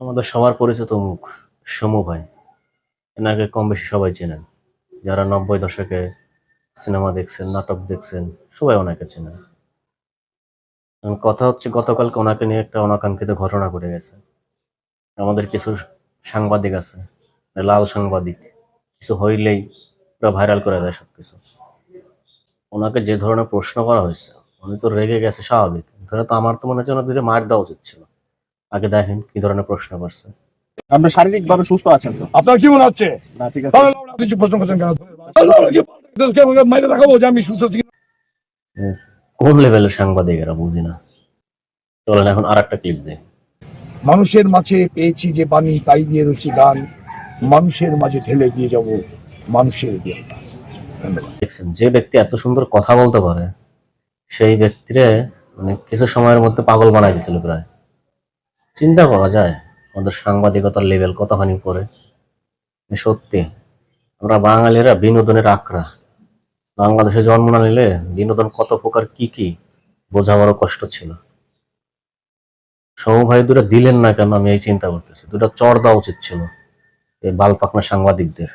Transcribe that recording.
আমাদের সবার পরিচিত মুখ সমু ভাই। এনাকে কম বেশি সবাই চেনেন। যারা 90 দশকে সিনেমা দেখছেন, নাটক দেখছেন, সবাই ওনাকে চেনেন। এখন কথা হচ্ছে, গতকালকে ওনাকে নিয়ে একটা অনাকাঙ্ক্ষিত ঘটনা ঘটে গেছে। আমাদের কিছু সাংবাদিক আছে, লাল সাংবাদিক, কিছু হইলেই পুরো ভাইরাল করে দেয় সবকিছু। ওনাকে যে ধরনের প্রশ্ন করা হয়েছে, উনি তো রেগে গেছে, স্বাভাবিক। ধরে তো আমার তো মনে হচ্ছে ওনার দিকে মার দেওয়া উচিত ছিল। আগে দেখেন কি ধরনের প্রশ্ন করছে। আপনার শারীরিকভাবে সুস্থ আছেন তো? আপনার কি মনে হচ্ছে? না, ঠিক আছে। তাহলে আমরা কিছু প্রশ্ন করছেন কেন? তাহলে আমরা কি আমাকে মাইরে দেখাবো যে আমি সুস্থ আছি কিনা? কোন লেভেলের সাংবাদিক এরা বুঝি না। চলেন এখন আর একটা ক্লিপ দেয়। মানুষের মাঝে পেয়েছি যে বাণী, তাই দিয়ে রয়েছি গান, মানুষের মাঝে ঢেলে দিয়ে যাব মানুষের জ্ঞান। ধন্যবাদ। দেখছেন, যে ব্যক্তি এত সুন্দর কথা বলতে পারে, সেই ব্যক্তিরে মানে কিছু সময়ের মধ্যে পাগল বানাই দিছিল প্রায়। চিন্তা করা যায় আমাদের সাংবাদিকতার লেভেল কতখানি পড়ে। সত্যি আমরা বাঙালিরা বিনোদনের আখড়া। বাংলাদেশে জন্ম না নিলে বিনোদন কত প্রকার কি কি বোঝা বড় কষ্ট ছিল। সমু ভাই দুটা দিলেন না কেন, আমি এই চিন্তা করতেছি। দুটা চড় দেওয়া উচিত ছিল এই বাল পাকনা সাংবাদিকদের।